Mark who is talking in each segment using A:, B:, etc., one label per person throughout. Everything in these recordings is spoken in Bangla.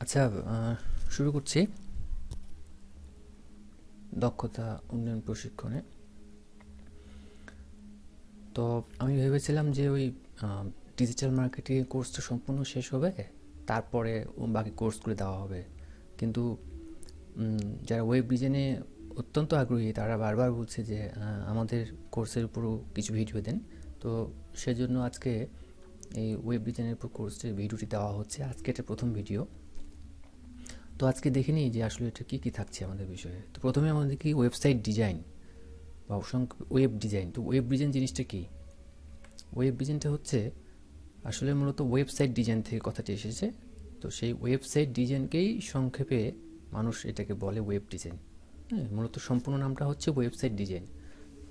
A: আচ্ছা, শুরু করছি দক্ষতা উন্নয়ন প্রশিক্ষণে। তো আমি ভেবেছিলাম যে ওই ডিজিটাল মার্কেটিং কোর্সটা সম্পূর্ণ শেষ হবে, তারপরে বাকি কোর্সগুলো দেওয়া হবে। কিন্তু যারা ওয়েব ডিজাইনে অত্যন্ত আগ্রহী তারা বারবার বলছে যে আমাদের কোর্সের উপরও কিছু ভিডিও দেন। তো সেজন্য আজকে এই ওয়েব ডিজাইনের উপর কোর্সের ভিডিওটি দেওয়া হচ্ছে। আজকে এটা প্রথম ভিডিও। তো আজকে দেখে নিই যে আসলে এটা কী কী থাকছে আমাদের বিষয়ে। তো প্রথমে আমাদের কি ওয়েবসাইট ডিজাইন বা ওয়েব ডিজাইন। তো ওয়েব ডিজাইন জিনিসটা কি? ওয়েব ডিজাইনটা হচ্ছে আসলে মূলত ওয়েবসাইট ডিজাইন থেকে কথাটি এসেছে। তো সেই ওয়েবসাইট ডিজাইনকেই সংক্ষেপে মানুষ এটাকে বলে ওয়েব ডিজাইন। হ্যাঁ, মূলত সম্পূর্ণ নামটা হচ্ছে ওয়েবসাইট ডিজাইন।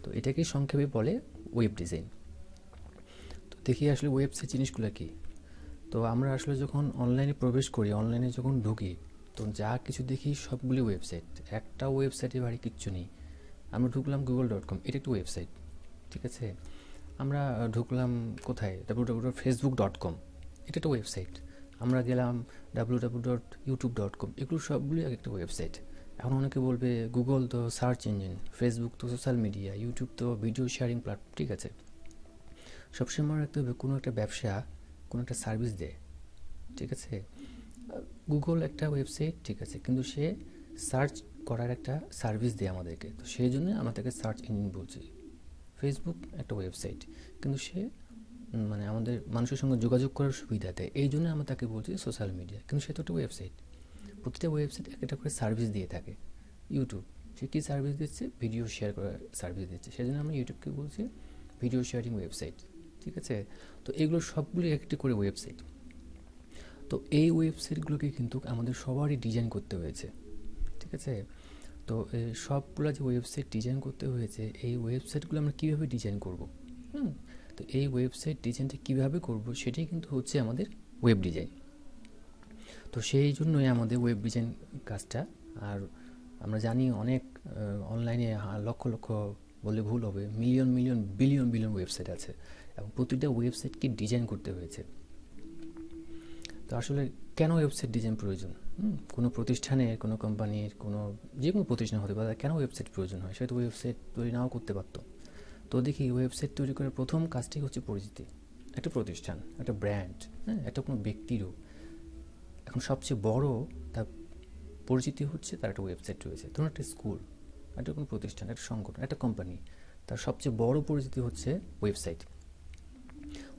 A: তো এটাকেই সংক্ষেপে বলে ওয়েব ডিজাইন। তো দেখি আসলে ওয়েবসাইট জিনিসগুলো কি। তো আমরা আসলে যখন অনলাইনে প্রবেশ করি, অনলাইনে যখন ঢুকি, তো যা কিছু দেখি সবগুলি ওয়েবসাইট। একটা ওয়েবসাইটে বাড়ি কিচ্ছু নেই। আমরা ঢুকলাম google.com, এটা একটা ওয়েবসাইট, ঠিক আছে। আমরা ঢুকলাম কোথায়, www.facebook.com, এটা একটা ওয়েবসাইট। আমরা গেলাম www.youtube.com, এগুলো সবগুলি এক একটা ওয়েবসাইট। এখন অনেকে বলবে গুগল তো সার্চ ইঞ্জিন, ফেসবুক তো সোশ্যাল মিডিয়া, ইউটিউব তো ভিডিও শেয়ারিং প্ল্যাটফর্ম, ঠিক আছে। সবসময় মনে রাখতে হবে কোনো একটা ব্যবসা কোনো একটা সার্ভিস দেয়, ঠিক আছে। গুগল একটা ওয়েবসাইট, ঠিক আছে, কিন্তু সে সার্চ করার একটা সার্ভিস দেয় আমাদেরকে, তো সেই জন্য আমাদেরকে সার্চ ইঞ্জিন বলছি। ফেসবুক একটা ওয়েবসাইট, কিন্তু সে মানে আমাদের মানুষের সঙ্গে যোগাযোগ করার সুবিধা দেয়, এই জন্য আমরা তাকে বলছি সোশ্যাল মিডিয়া, কিন্তু সে তো একটা ওয়েবসাইট। প্রতিটা ওয়েবসাইট একটা করে সার্ভিস দিয়ে থাকে। ইউটিউব, সে কী সার্ভিস দিচ্ছে? ভিডিও শেয়ার করার সার্ভিস দিচ্ছে, সেজন্য আমরা ইউটিউবকে বলছি ভিডিও শেয়ারিং ওয়েবসাইট, ঠিক আছে। তো এগুলো সবগুলো একটি করে ওয়েবসাইট। তো এই ওয়েবসাইটগুলোকে কিন্তু আমাদের সবারই ডিজাইন করতে হয়েছে, ঠিক আছে। তো সবগুলো যে ওয়েবসাইট ডিজাইন করতে হয়েছে, এই ওয়েবসাইটগুলো আমরা কীভাবে ডিজাইন করব? হুম তো এই ওয়েবসাইট ডিজাইনটা কীভাবে করব সেটাই কিন্তু হচ্ছে আমাদের ওয়েব ডিজাইন। তো সেই জন্যই আমাদের ওয়েব ডিজাইন কাজটা। আর আমরা জানি অনেক অনলাইনে লক্ষ লক্ষ বলে ভুল হবে, million million billion billion website আছে, এবং প্রতিটা ওয়েবসাইটকে ডিজাইন করতে হয়েছে। তো আসলে কেন ওয়েবসাইট ডিজাইন প্রয়োজন? কোনো প্রতিষ্ঠানের, কোনো কোম্পানির, কোনো যে কোনো প্রতিষ্ঠান হতে পারে, কেন ওয়েবসাইট প্রয়োজন হয়? সে তো ওয়েবসাইট তৈরি নাও করতে পারতো। তো দেখি ওয়েবসাইট তৈরি করার প্রথম কাজটি হচ্ছে পরিচিতি। একটা প্রতিষ্ঠান, একটা ব্র্যান্ড, হ্যাঁ, একটা কোনো ব্যক্তিরও এখন সবচেয়ে বড় তার পরিচিতি হচ্ছে তার একটা ওয়েবসাইট রয়েছে। ধরুন একটা স্কুল, একটা কোনো প্রতিষ্ঠান, একটা সংগঠন, একটা কোম্পানি, তার সবচেয়ে বড় পরিচিতি হচ্ছে ওয়েবসাইট।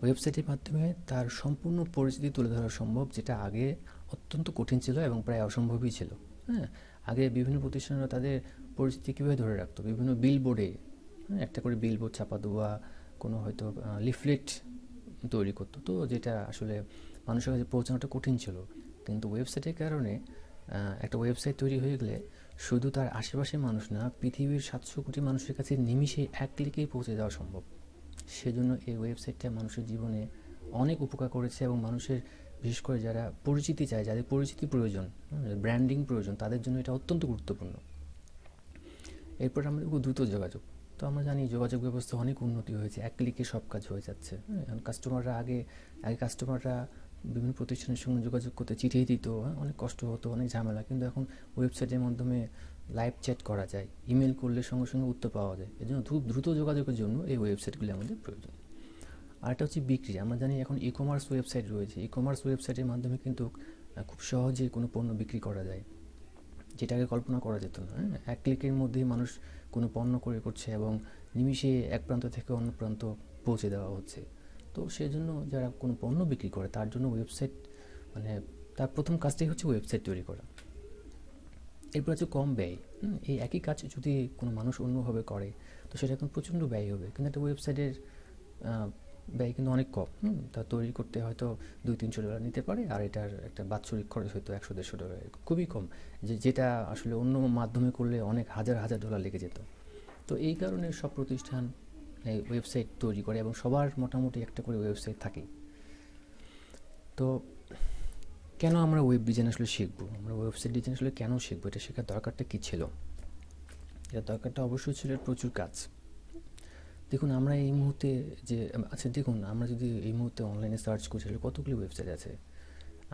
A: ওয়েবসাইটের মাধ্যমে তার সম্পূর্ণ পরিচিতি তুলে ধরা সম্ভব, যেটা আগে অত্যন্ত কঠিন ছিল এবং প্রায় অসম্ভবই ছিল। হ্যাঁ, আগে বিভিন্ন প্রতিষ্ঠানরা তাদের পরিচিতি কীভাবে ধরে রাখতো? বিভিন্ন বিলবোর্ডে, হ্যাঁ, একটা করে বিলবোর্ড ছাপা দেওয়া, কোনো হয়তো লিফলেট তৈরি করতো, তো যেটা আসলে মানুষের কাছে পৌঁছানোটা কঠিন ছিল। কিন্তু ওয়েবসাইটের কারণে একটা ওয়েবসাইট তৈরি হয়ে গেলে শুধু তার আশেপাশের মানুষ না, পৃথিবীর 700 কোটি মানুষের কাছে নিমিষে এক ক্লিকেই পৌঁছে যাওয়া সম্ভব। সেজন্য এই ওয়েবসাইটটা মানুষের জীবনে অনেক উপকার করেছে, এবং মানুষের, বিশেষ করে যারা পরিচিতি চায়, যাদের পরিচিতি প্রয়োজন, ব্র্যান্ডিং প্রয়োজন, তাদের জন্য এটা অত্যন্ত গুরুত্বপূর্ণ। এরপর আমরা দ্রুত যোগাযোগ। তো আমরা জানি যোগাযোগ ব্যবস্থা অনেক উন্নতি হয়েছে, এক ক্লিকে সব কাজ হয়ে যাচ্ছে। এখন কাস্টমাররা আগে আগে কাস্টমাররা বিভিন্ন প্রতিষ্ঠানের সঙ্গে যোগাযোগ করতে চিঠি দিত, অনেক কষ্ট হতো, অনেক ঝামেলা, কিন্তু এখন ওয়েবসাইটের মাধ্যমে লাইভ চ্যাট করা যায়, ইমেল করলে সঙ্গে সঙ্গে উত্তর পাওয়া যায়। এজন্য দ্রুত যোগাযোগের জন্য এই ওয়েবসাইটগুলি আমাদের প্রয়োজন। আরেকটা হচ্ছে বিক্রি। আমরা জানি এখন ই কমার্স ওয়েবসাইট রয়েছে। ই কমার্স ওয়েবসাইটের মাধ্যমে কিন্তু খুব সহজেই কোনো পণ্য বিক্রি করা যায়, যেটাকে কল্পনা করা যেত না। হ্যাঁ, এক ক্লিকের মধ্যেই মানুষ কোনো পণ্য ক্রয় করছে এবং নিমিষে এক প্রান্ত থেকে অন্য প্রান্ত পৌঁছে দেওয়া হচ্ছে। তো সেই জন্য যারা কোনো পণ্য বিক্রি করে তার জন্য ওয়েবসাইট, মানে তার প্রথম কাজটাই হচ্ছে ওয়েবসাইট তৈরি করা। এরপর হচ্ছে কম ব্যয়। এই একই কাজ যদি কোনো মানুষ অন্যভাবে করে তো সেটা এখন প্রচণ্ড ব্যয় হবে, কিন্তু একটা ওয়েবসাইটের ব্যয় কিন্তু অনেক কম। তা তৈরি করতে হয়তো $200-300 নিতে পারে, আর এটার একটা বাৎসরিক খরচ হয়তো $100-150, খুবই কম, যেটা আসলে অন্য মাধ্যমে করলে অনেক হাজার হাজার ডলার লেগে যেত। তো এই কারণে সব প্রতিষ্ঠান এই ওয়েবসাইট তৈরি করে, এবং সবার মোটামুটি একটা করে ওয়েবসাইট থাকে। তো কেন আমরা ওয়েব ডিজাইন আসলে শিখবো? আমরা ওয়েবসাইট ডিজাইন আসলে কেন শিখবো? এটা শেখার দরকারটা কী ছিল? এটা দরকারটা অবশ্যই ছিল প্রচুর কাজ। দেখুন আমরা এই মুহূর্তে যে, আচ্ছা দেখুন, আমরা যদি এই মুহূর্তে অনলাইনে সার্চ করি তাহলে কতগুলি ওয়েবসাইট আছে।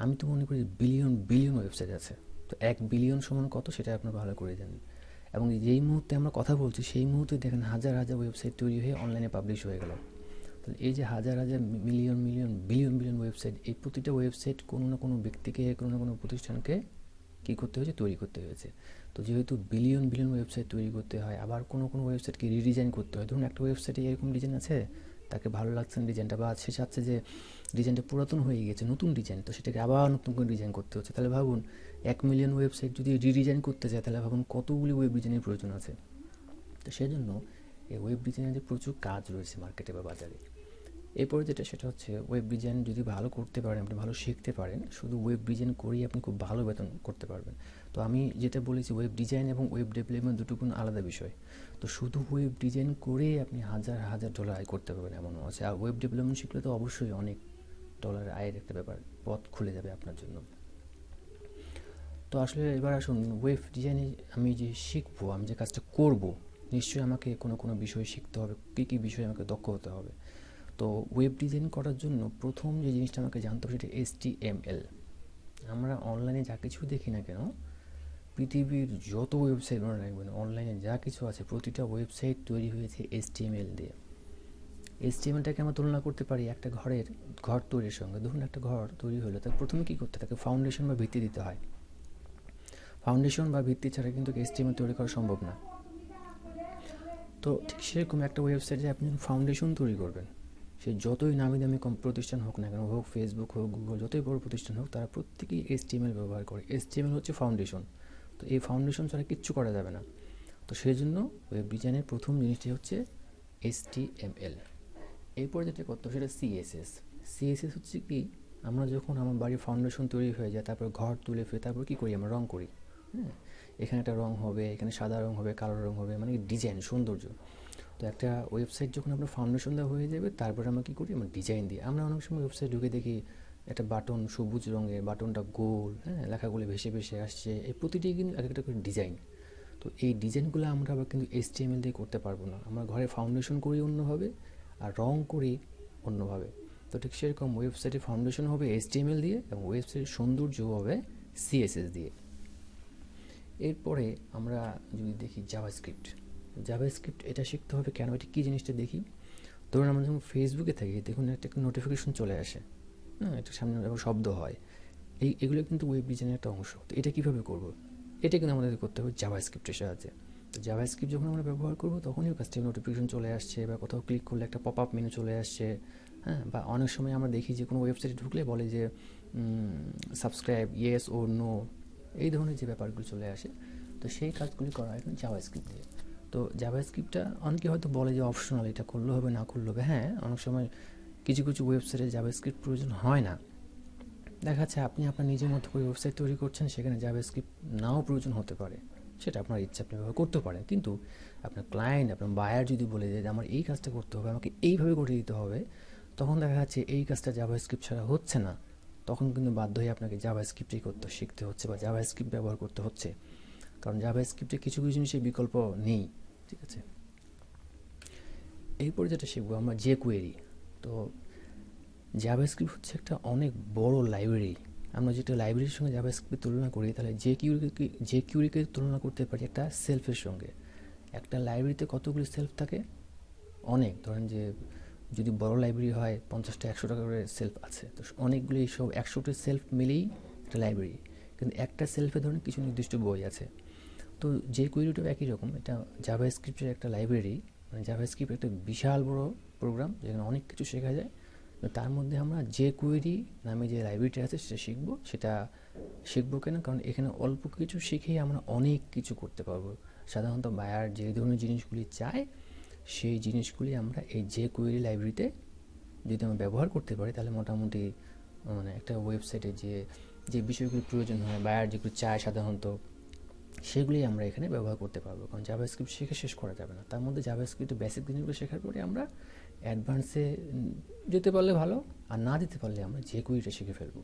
A: আমি তো মনে করি বিলিয়ন বিলিয়ন ওয়েবসাইট আছে। তো 1 বিলিয়ন সমান কত সেটা আপনারা ভালো করে জানেন। এবং যেই মুহূর্তে আমরা কথা বলছি সেই মুহূর্তে দেখেন হাজার হাজার ওয়েবসাইট তৈরি হয়ে অনলাইনে পাবলিশ হয়ে গেল। তাহলে এই যে হাজার হাজার million million billion billion website, এই প্রতিটা ওয়েবসাইট কোনো না কোনো ব্যক্তিকে, কোনো না কোনো প্রতিষ্ঠানকে কী করতে হয়েছে, তৈরি করতে হয়েছে। তো যেহেতু বিলিয়ন বিলিয়ন ওয়েবসাইট তৈরি করতে হয়, আবার কোনো কোনো ওয়েবসাইটকে রিডিজাইন করতে হয়। ধরুন একটা ওয়েবসাইটে এরকম ডিজাইন আছে, তাকে ভালো লাগছে না ডিজাইনটা, বা সে চাচ্ছে যে ডিজাইনটা পুরাতন হয়ে গেছে, নতুন ডিজাইন, তো সেটাকে আবার নতুন করে ডিজাইন করতে হচ্ছে। তাহলে ভাবুন 1 মিলিয়ন ওয়েবসাইট যদি রিডিজাইন করতে চায়, তাহলে ভাবুন কতগুলি ওয়েব ডিজাইনের প্রয়োজন আছে। তো সেজন্য এই ওয়েব ডিজাইনের প্রচুর কাজ রয়েছে মার্কেটে বা বাজারে। এরপরে যেটা, সেটা হচ্ছে ওয়েব ডিজাইন যদি ভালো করতে পারেন, আপনি ভালো শিখতে পারেন, শুধু ওয়েব ডিজাইন করেই আপনি খুব ভালো বেতন করতে পারবেন। তো আমি যেটা বলেছি, ওয়েব ডিজাইন এবং ওয়েব ডেভেলপমেন্ট দুটো কোনো আলাদা বিষয়। তো শুধু ওয়েব ডিজাইন করেই আপনি হাজার হাজার ডলার আয় করতে পারবেন এমনও আছে। আর ওয়েব ডেভেলপমেন্ট শিখলে তো অবশ্যই অনেক ডলার আয়ের একটা ব্যাপার, পথ খুলে যাবে আপনার জন্য। তো আসলে এবার আসুন, ওয়েব ডিজাইনে আমি যে শিখবো, আমি যে কাজটা করব, নিশ্চয়ই আমাকে কোনো কোনো বিষয় শিখতে হবে, কী কী বিষয়ে আমাকে দক্ষ হতে হবে। তো ওয়েব ডিজাইন করার জন্য প্রথম যে জিনিসটা আমাকে জানতে হবে সেটা HTML। আমরা অনলাইনে যা কিছু দেখি না কেন, পৃথিবীর যত ওয়েবসাইট মনে রাখবেন, অনলাইনে যা কিছু আছে প্রতিটা ওয়েবসাইট তৈরি হয়েছে HTML দিয়ে। HTMLটাকে আমরা তুলনা করতে পারি একটা ঘর তৈরির সঙ্গে। ধরুন একটা ঘর তৈরি হলে তাকে প্রথমে কী করতে, তাকে ফাউন্ডেশন বা ভিত্তি দিতে হয়। ফাউন্ডেশন বা ভিত্তি ছাড়া কিন্তু HTML তৈরি করা সম্ভব না। তো ঠিক সেরকম একটা ওয়েবসাইটে আপনি ফাউন্ডেশন তৈরি করবেন, সে যতই নামি দামি প্রতিষ্ঠান হোক না কেন, হোক ফেসবুক হোক গুগল, যতই বড় প্রতিষ্ঠান হোক, তারা প্রত্যেকেই HTML ব্যবহার করে। HTML হচ্ছে ফাউন্ডেশন। তো এই ফাউন্ডেশন ছাড়া কিচ্ছু করা যাবে না। তো সেই জন্য ওয়েব ডিজাইনের প্রথম জিনিসটি হচ্ছে HTML। এরপর যেটা করতে হবে সেটা CSS। CSS হচ্ছে কি, আমরা যখন আমার বাড়ির ফাউন্ডেশন তৈরি হয়ে যায়, তারপর ঘর তুলে ফেলে তারপর কী করি, আমরা রং করি। হ্যাঁ, এখানে একটা রং হবে, এখানে সাদা রং হবে, কালো রং হবে, মানে ডিজাইন, সৌন্দর্য। তো একটা ওয়েবসাইট যখন আপনার ফাউন্ডেশন দেওয়া হয়ে যাবে, তারপরে আমরা কী করি, আমরা ডিজাইন দিই। আমরা অনেক সময় ওয়েবসাইট ঢুকে দেখি একটা বাটন সবুজ রঙের, বাটনটা গোল, হ্যাঁ, লেখাগুলো ভেসে ভেসে আসছে, এই প্রতিটি কিন্তু এক একটা করে ডিজাইন। তো এই ডিজাইনগুলো আমরা আবার কিন্তু HTML দিয়ে করতে পারবো না। আমরা ঘরে ফাউন্ডেশন করি অন্যভাবে, আর রং করি অন্যভাবে। তো ঠিক সেরকম ওয়েবসাইটের ফাউন্ডেশন হবে HTML দিয়ে, এবং ওয়েবসাইটের সৌন্দর্য হবে CSS দিয়ে। এরপরে আমরা যদি দেখি জাভাস্ক্রিপ্ট। জাভাস্ক্রিপ্ট এটা শিখতে হবে কেন, এটা কী জিনিসটা দেখি। ধরুন আমরা যখন ফেসবুকে থাকি, দেখুন একটা নোটিফিকেশন চলে আসে, হ্যাঁ, একটা সামনে শব্দ হয়, এগুলো কিন্তু ওয়েব ডিজাইনের একটা অংশ। তো এটা কীভাবে করব, এটা কিন্তু আমাদের করতে হবে জাভাস্ক্রিপ্টের সাহায্যে। তো জাভাস্ক্রিপ্ট যখন আমরা ব্যবহার করব, তখনই কাছ থেকে নোটিফিকেশন চলে আসছে, বা কোথাও ক্লিক করলে একটা পপ আপ মেনু চলে আসছে। হ্যাঁ, বা অনেক সময় আমরা দেখি যে কোনো ওয়েবসাইটে ঢুকলে বলে যে সাবস্ক্রাইব, ইয়েস ও নো, এই ধরনের যে ব্যাপারগুলো চলে আসে। তো সেই কাজগুলি করা হয় জাভাস্ক্রিপ্ট দিয়ে। তো জাভাস্ক্রিপ্টটা অনেকে হয়তো বলে যে অপশনাল, এটা করলে হবে না করলে হবে। হ্যাঁ, অনেক সময় কিছু কিছু ওয়েবসাইটে জাভাস্ক্রিপ্ট প্রয়োজন হয় না। দেখা যাচ্ছে আপনি আপনার নিজের মতো করে ওয়েবসাইট তৈরি করছেন, সেখানে জাভাস্ক্রিপ্ট নাও প্রয়োজন হতে পারে, সেটা আপনার ইচ্ছা, আপনি ব্যবহার করতে পারেন। কিন্তু আপনার ক্লায়েন্ট, আপনার বায়ার যদি বলে যে আমার এই কাজটা করতে হবে, আমাকে এইভাবে করে দিতে হবে, তখন দেখা যাচ্ছে এই কাজটা জাভাস্ক্রিপ্ট ছাড়া হচ্ছে না। তখন কিন্তু বাধ্য হয়ে আপনাকে জাভাস্ক্রিপ্টই শিখতে হচ্ছে, বা জাভাস্ক্রিপ্ট ব্যবহার করতে হচ্ছে। কারণ জাভাস্ক্রিপ্টে কিছু কিছু জিনিসের বিকল্প নেই। ঠিক আছে, এরপরে যেটা শিখবো আমরা jQuery। তো জাভাস্ক্রিপ্ট হচ্ছে একটা অনেক বড় লাইব্রেরি। আমরা যেটা লাইব্রেরির সঙ্গে জাভাস্ক্রিপ্ট তুলনা করি, তাহলে jQueryকে তুলনা করতে পারি একটা সেলফের সঙ্গে। একটা লাইব্রেরিতে কতগুলি সেলফ থাকে, অনেক। ধরেন যে যদি বড় লাইব্রেরি হয়, 50টা 100টা করে সেলফ আছে, তো অনেকগুলি সব 100টি সেলফ মিলেই একটা লাইব্রেরি। কিন্তু একটা সেলফে ধরেন কিছু নির্দিষ্ট বই আছে। তো jQueryটাও একই রকম, এটা জাভাস্ক্রিপ্টের একটা লাইব্রেরি। মানে জাভাস্ক্রিপ্ট একটা বিশাল বড় প্রোগ্রাম, যেখানে অনেক কিছু শেখা যায়। তো তার মধ্যে আমরা jQuery নামে যে লাইব্রেরিটা আছে সেটা শিখবো কেন, কারণ এখানে অল্প কিছু শিখেই আমরা অনেক কিছু করতে পারবো। সাধারণত বায়ার যে ধরনের জিনিসগুলি চায়, সেই জিনিসগুলি আমরা এই jQuery লাইব্রেরিতে যদি আমরা ব্যবহার করতে পারি, তাহলে মোটামুটি মানে একটা ওয়েবসাইটে যে যে বিষয়গুলি প্রয়োজন হয়, বায়ার যেগুলো চায় সাধারণত, সেগুলি আমরা এখানে ব্যবহার করতে পারবো। কারণ জাভাস্ক্রিপ্ট শিখে শেষ করা যাবে না। তার মধ্যে জাভাস্ক্রিপ্টের বেসিক জিনিসগুলো শেখার পরে আমরা অ্যাডভান্সে যেতে পারলে ভালো, আর না যেতে পারলে আমরা jQueryটা শিখে ফেলবো।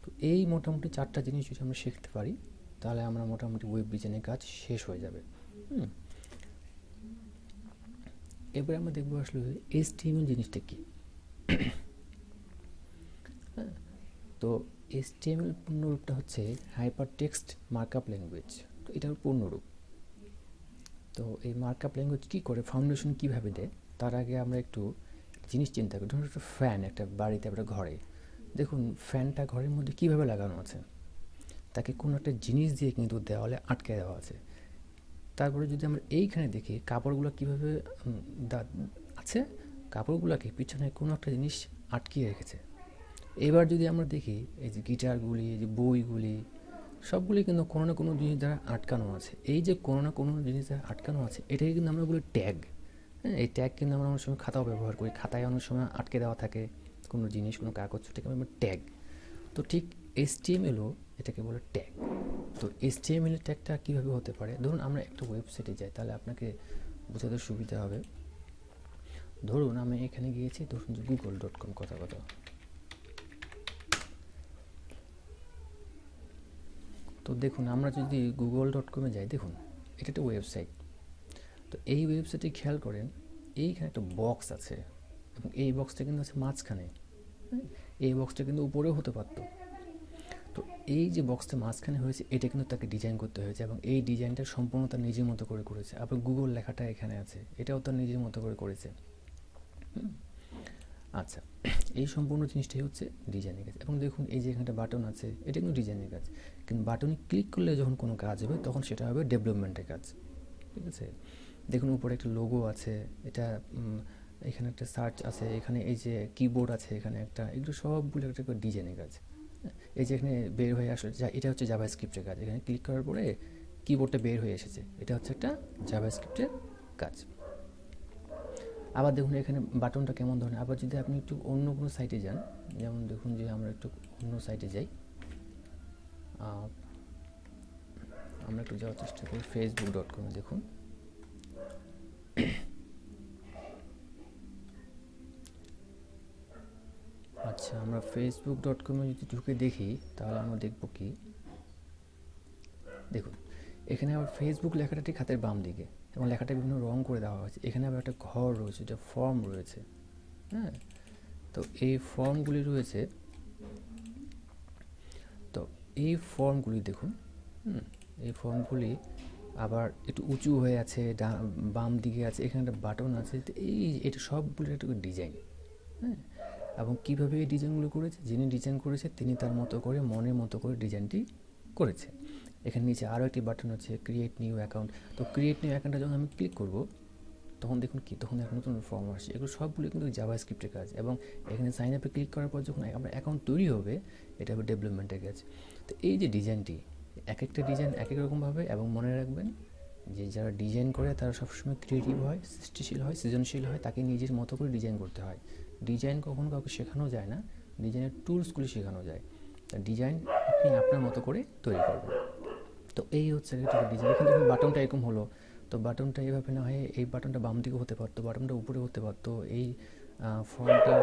A: তো এই মোটামুটি 4টা জিনিস যদি আমরা শিখতে পারি, তাহলে আমরা মোটামুটি ওয়েব ডিজাইনের কাজ শেষ হয়ে যাবে। এবারে আমরা দেখবো আসলে HTML জিনিসটা কী। হ্যাঁ, তো HTML পূর্ণরূপটা হচ্ছে হাইপার টেক্সট মার্কআপ ল্যাঙ্গুয়েজ। তো এটার পূর্ণরূপ। তো এই মার্কআপ ল্যাঙ্গুয়েজ কী করে, ফাউন্ডেশন কীভাবে দেয়, তার আগে আমরা একটু জিনিস চিন্তা করি। ধরুন একটা ফ্যান, একটা বাড়িতে, একটা ঘরে, দেখুন ফ্যানটা ঘরের মধ্যে কীভাবে লাগানো আছে, তাকে কোনো একটা জিনিস দিয়ে কিন্তু দেওয়ালে আটকে দেওয়া আছে। তারপরে যদি আমরা এইখানে দেখি কাপড়গুলো কীভাবে আছে, কাপড়গুলোকে পিছনে কোনো একটা জিনিস আটকিয়ে রেখেছে। এবার যদি আমরা দেখি এই যে গিটারগুলি, এই যে বইগুলি, সবগুলি কিন্তু কোনো না কোনো জিনিস দ্বারা আটকানো আছে। এই যে কোনো না কোনো জিনিস দ্বারা আটকানো আছে, এটাকে কিন্তু আমরা বলি ট্যাগ। হ্যাঁ, এই ট্যাগ কিন্তু আমরা অনেক সময় খাতাও ব্যবহার করি, খাতায় অনেক সময় আটকে দেওয়া থাকে কোনো জিনিস, কোনো কাগজ, সেটাকে আমরা ট্যাগ। তো ঠিক HTMLও এটাকে বলে ট্যাগ। তো HTML ট্যাগটা কীভাবে হতে পারে, ধরুন আমরা একটা ওয়েবসাইটে যাই, তাহলে আপনাকে বোঝাতে সুবিধা হবে। ধরুন আমি এখানে গিয়েছি, ধরুন যে google.com, কথা। তো দেখুন আমরা যদি google.com-এ যাই, দেখুন এটা একটা ওয়েবসাইট। তো এই ওয়েবসাইটে খেয়াল করেন, এইখানে একটা বক্স আছে এবং এই বক্সটা কিন্তু আছে মাঝখানে। এই বক্সটা কিন্তু উপরেও হতে পারতো। তো এই যে বক্সটা মাঝখানে হয়েছে, এটা কিন্তু তাকে ডিজাইন করতে হয়েছে এবং এই ডিজাইনটা সম্পূর্ণ তার নিজের মতো করে করেছে। আবার গুগল লেখাটা এখানে আছে, এটাও তার নিজের মতো করে করেছে। আচ্ছা, এই সম্পূর্ণ জিনিসটাই হচ্ছে ডিজাইনের কাজ। এবং দেখুন এই যে এখানে একটা বাটন আছে, এটা কিন্তু ডিজাইনের কাজ। কিন্তু বাটনে ক্লিক করলে যখন কোনো কাজ হবে, তখন সেটা হবে ডেভেলপমেন্টের কাজ। ঠিক আছে, দেখুন উপরে একটা লোগো আছে, এটা এখানে একটা সার্চ আছে, এখানে এই যে কিবোর্ড আছে, এখানে একটা, এগুলো সবগুলো একটা ডিজাইনের কাজ। এই যে এখানে বের হয়ে আসলে এটা হচ্ছে জাভাস্ক্রিপ্টের কাজ। এখানে ক্লিক করার পরে কিবোর্ডটা বের হয়ে এসেছে, এটা হচ্ছে একটা জাভাস্ক্রিপ্টের কাজ। আবার দেখুন এখানে বাটনটা কেমন ধরনের। আবার যদি আপনি একটু অন্য কোনো সাইটে যান, যেমন দেখুন যে আমরা একটু অন্য সাইটে যাই, আমরা একটু যাওয়ার চেষ্টা করি facebook.com-এ। দেখুন আচ্ছা, আমরা facebook.com-এ যদি ঢুকে দেখি, তাহলে আমরা দেখব কি, দেখুন এখানে আবার ফেসবুক লেখাটা ঠিক হাতের বাম দিকে এবং লেখাটা বিভিন্ন রং করে দেওয়া হয়েছে। এখানে আবার একটা ঘর রয়েছে, এটা ফর্ম রয়েছে। হ্যাঁ, তো এই ফর্মগুলি রয়েছে। তো এই ফর্মগুলি দেখুন, এই ফর্মগুলি আবার একটু উঁচু হয়ে আছে, বাম দিকে আছে, এখানে একটা বাটন আছে। তো এটা সবগুলো একটা ডিজাইন। হ্যাঁ, এবং কীভাবে এই ডিজাইনগুলো করেছে, যিনি ডিজাইন করেছে তিনি তার মতো করে, মনের মতো করে ডিজাইনটি করেছে। এখানে নিচে আরও একটি বাটন আছে, ক্রিয়েট নিউ অ্যাকাউন্ট। তো ক্রিয়েট নিউ অ্যাকাউন্টে যখন আমি ক্লিক করব, তখন দেখুন কি, তখন এক নতুন ফর্ম আসছে। এগুলো সবগুলো কিন্তু জাভাস্ক্রিপ্টের কাজ। এবং এখানে সাইন আপে ক্লিক করার পর যখন আমার অ্যাকাউন্ট তৈরি হবে, এটা হবে ডেভেলপমেন্টের কাজ। তো এই যে ডিজাইনটি, এক একটা ডিজাইন এক এক রকমভাবে। এবং মনে রাখবেন যে যারা ডিজাইন করে তারা সবসময় ক্রিয়েটিভ হয়, সৃষ্টিশীল হয়, সৃজনশীল হয়, তাকে নিজের মতো করে ডিজাইন করতে হয়। ডিজাইন কখনো কাউকে শেখানো যায় না, ডিজাইনের টুলসগুলি শেখানো যায়। তা ডিজাইন আপনি আপনার মতো করে তৈরি করবেন। তো এই হচ্ছে একটা ডিজাইন। এখানে যখন বাটনটা এরকম হলো, তো বাটনটা এইভাবে না হয়ে এই বাটনটা বাম দিকে হতে পারতো, বাটনটা উপরে হতে পারতো, এই ফর্মটা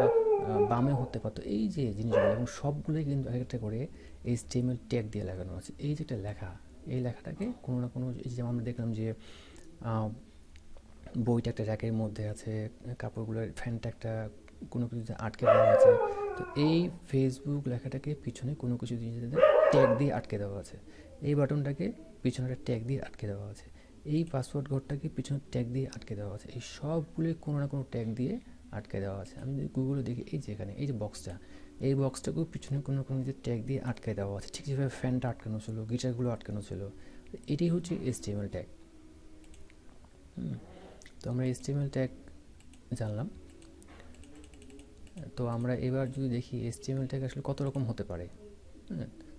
A: বামে হতে পারতো। এই যে জিনিসগুলো, এবং সবগুলোই কিন্তু এক একটা করে HTML ট্যাগ দিয়ে লাগানো আছে। এই যে একটা লেখা, এই লেখাটাকে কোনো না কোনো, এই যে আমরা দেখলাম যে বইটা একটা র্যাকের মধ্যে আছে, কাপড়গুলোর ফ্যানটা একটা কোনো কিছুতে আটকে দেওয়া আছে। তো এই ফেসবুক লেখাটাকে পিছনে কোনো কিছু দিয়ে ট্যাগ দিয়ে আটকে দেওয়া আছে। এই বাটনটাকে পিছনে একটা ট্যাগ দিয়ে আটকে দেওয়া আছে। এই পাসওয়ার্ড ঘরটাকে পিছনে ট্যাগ দিয়ে আটকে দেওয়া আছে। এই সবগুলি কোনো না কোনো ট্যাগ দিয়ে আটকে দেওয়া আছে। আমি যদি গুগলে দেখি, এই যে এখানে এই যে বক্সটা, এই বক্সটাকেও পিছনে কোনো কোনো যে ট্যাগ দিয়ে আটকে দেওয়া আছে। ঠিক যেভাবে ফ্যানটা আটকানো ছিল, গিটারগুলো আটকানো ছিল। এটাই হচ্ছে HTML ট্যাগ। তো আমরা HTML ট্যাগ জানলাম। তো আমরা এবার যদি দেখি HTML ট্যাগ আসলে কত রকম হতে পারে।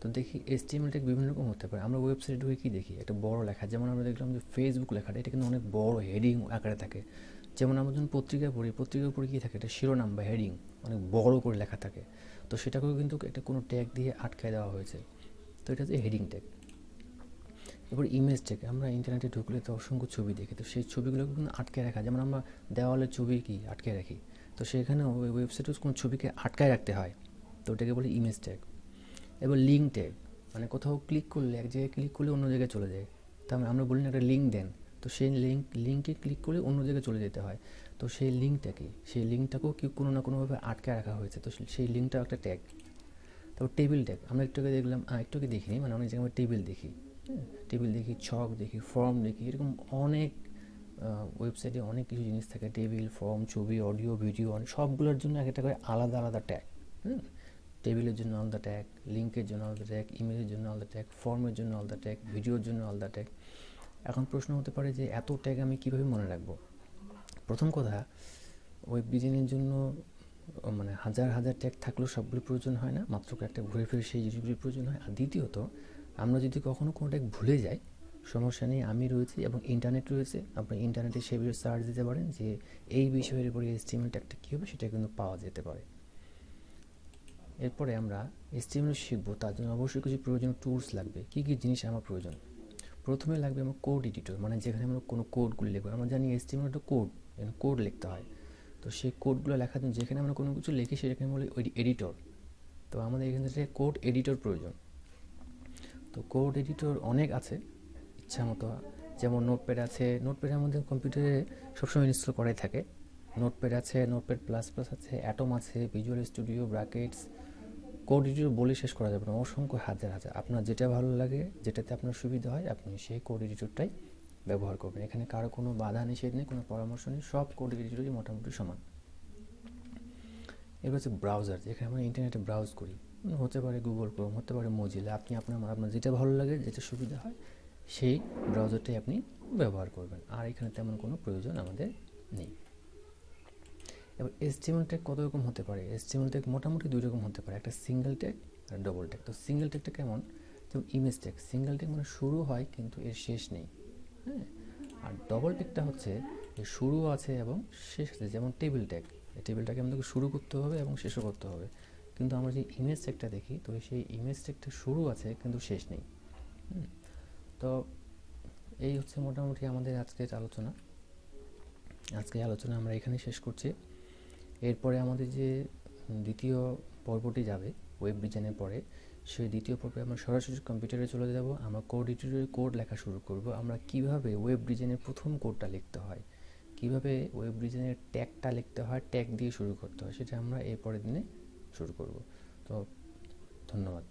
A: তো দেখি HTML ট্যাগ বিভিন্ন রকম হতে পারে। আমরা ওয়েবসাইটে ঢুকে কি দেখি, একটা বড় লেখা, যেমন আমরা দেখলাম যে ফেসবুক লেখাটা, এটা কিন্তু অনেক বড় হেডিং আকারে থাকে। যেমন আমরা যখন পত্রিকায় পড়ি, পত্রিকার উপরে কী থাকে, একটা শিরোনাম বা হেডিং অনেক বড় করে লেখা থাকে। তো সেটাকেও কিন্তু একটা কোনো ট্যাগ দিয়ে আটকায় দেওয়া হয়েছে। তো এটা হচ্ছে হেডিং ট্যাগ। এবার ইমেজ ট্যাগ, আমরা ইন্টারনেটে ঢুকলে তো অসংখ্য ছবি দেখি, তো সেই ছবিগুলোকে কিন্তু আটকে রাখা, যেমন আমরা দেওয়ালের ছবি কি আটকে রাখি, তো সেখানে ওই ওয়েবসাইটে কোনো ছবিকে আটকায় রাখতে হয়, তো ওটাকে বলে ইমেজ ট্যাগ। এবার লিঙ্ক ট্যাগ, মানে কোথাও ক্লিক করলে, এক জায়গায় ক্লিক করলে অন্য জায়গায় চলে যায়। তার মানে আমরা বলি না একটা লিঙ্ক দেন, তো সেই লিঙ্কে ক্লিক করলে অন্য জায়গায় চলে যেতে হয়। তো সেই লিঙ্কটাকে, সেই লিঙ্কটাকেও কি কোনো না কোনোভাবে আটকে রাখা হয়েছে, তো সেই লিঙ্কটাও একটা ট্যাগ। তারপর টেবিল ট্যাগ আমরা একটু আগে দেখলাম, একটু আগে দেখিনি, মানে অনেক জায়গায় আমরা টেবিল দেখি, হ্যাঁ, টেবিল দেখি, ছক দেখি, ফর্ম দেখি, এরকম অনেক ওয়েবসাইটে অনেক কিছু জিনিস থাকে, টেবিল, ফর্ম, ছবি, অডিও, ভিডিও, সবগুলোর জন্য এক একটা করে আলাদা আলাদা ট্যাগ। হুম, টেবিলের জন্য আলাদা ট্যাগ, লিঙ্কের জন্য আলাদা ট্যাগ, ইমেজের জন্য আলাদা ট্যাগ, ফর্মের জন্য আলাদা ট্যাগ, ভিডিওর জন্য আলাদা ট্যাগ। এখন প্রশ্ন হতে পারে যে এত ট্যাগ আমি কীভাবে মনে রাখবো? প্রথম কথা, ওয়েব ডিজাইনের জন্য মানে হাজার হাজার ট্যাগ থাকলেও সবগুলো প্রয়োজন হয় না, মাত্র একটা ঘুরে ফিরে সেই জিনিসগুলির প্রয়োজন হয়। আর দ্বিতীয়ত, আমরা যদি কখনও কোনো ট্যাগ ভুলে যাই, সমস্যা নেই, আমি রয়েছি এবং ইন্টারনেট রয়েছে, আপনি ইন্টারনেটে সে বিষয়ে সার্চ দিতে পারেন যে এই বিষয়ের উপরে HTML ট্যাগটা কী হবে, সেটা কিন্তু পাওয়া যেতে পারে। এরপরে আমরা HTML শিখবো, তার জন্য অবশ্যই কিছু প্রয়োজনীয় টুলস লাগবে। কী কী জিনিস আমার প্রয়োজন? প্রথমে লাগবে আমার কোড এডিটর, মানে যেখানে আমরা কোনো কোডগুলো লিখবো। আমরা জানি HTML একটা কোড, কোড লিখতে হয়। তো সেই কোডগুলো লেখার জন্য যেখানে আমরা কোনো কিছু লিখি সেটাকে বলি এডিটর। তো আমাদের এখান থেকে কোড এডিটর প্রয়োজন। তো কোড এডিটর অনেক আছে ইচ্ছা মতো, যেমন নোটপ্যাড আছে, নোটপ্যাডের মধ্যে কম্পিউটারে সবসময় ইনস্টল করাই থাকে। নোটপ্যাড আছে, নোটপ্যাড প্লাস প্লাস আছে, অ্যাটম আছে, visual studio, brackets. Code editor বলে শেষ করা যাবে না, অসংখ্য হাজার হাজার। আপনার যেটা ভালো লাগে, যেটাতে আপনার সুবিধা হয়, আপনি সেই কোড এডিটরটাই ব্যবহার করবেন। এখানে কারো কোনো বাধা নিষেধ নেই, কোনো পরামর্শ নেই, সব কোড এডিটরই মোটামুটি সমান। এবার হচ্ছে ব্রাউজার, যেখানে আমরা ইন্টারনেটে ব্রাউজ করি, হতে পারে গুগল ক্রোম, হতে পারে মজিলা। আপনি আপনার যেটা ভালো লাগে, যেটা সুবিধা হয়, সেই ব্রাউজারটাই আপনি ব্যবহার করবেন। আর এখানে তেমন কোনো প্রয়োজন আমাদের নেই। এবার HTML ট্যাগ কত রকম হতে পারে? HTML ট্যাগ মোটামুটি দুই রকম হতে পারে, একটা সিঙ্গেল ট্যাগ আর ডবল ট্যাগ। তো সিঙ্গেল ট্যাগটা কেমন? যেমন ইমেজ ট্যাগ, সিঙ্গেল ট্যাগ মানে শুরু হয় কিন্তু এর শেষ নেই, হ্যাঁ। আর ডবল ট্যাগটা হচ্ছে এর শুরু আছে এবং শেষ আছে, যেমন টেবিল ট্যাগ। এই টেবিলটাকে আমাদেরকে শুরু করতে হবে এবং শেষও করতে হবে। কিন্তু আমরা যে ইমেজ ট্যাগটা দেখি, তো সেই ইমেজ ট্যাগটা শুরু আছে কিন্তু শেষ নেই। তো এই হচ্ছে মোটামুটি আমাদের আজকের আলোচনা। আমরা এখানেই শেষ করছি। এরপরে আমাদের যে দ্বিতীয় পর্বটি যাবে ওয়েব ডিজাইনের পরে, সেই দ্বিতীয় পর্বে আমরা সরাসরি কম্পিউটারে চলে যাব। আমরা কোড এডিটরে কোড লেখা শুরু করব। আমরা কিভাবে ওয়েব ডিজাইনের প্রথম কোডটা লিখতে হয়, কিভাবে ওয়েব ডিজাইনের ট্যাগটা লিখতে হয়, ট্যাগ দিয়ে শুরু করতে হয়, সেটা আমরা এর পরের দিনে শুরু করব। তো ধন্যবাদ।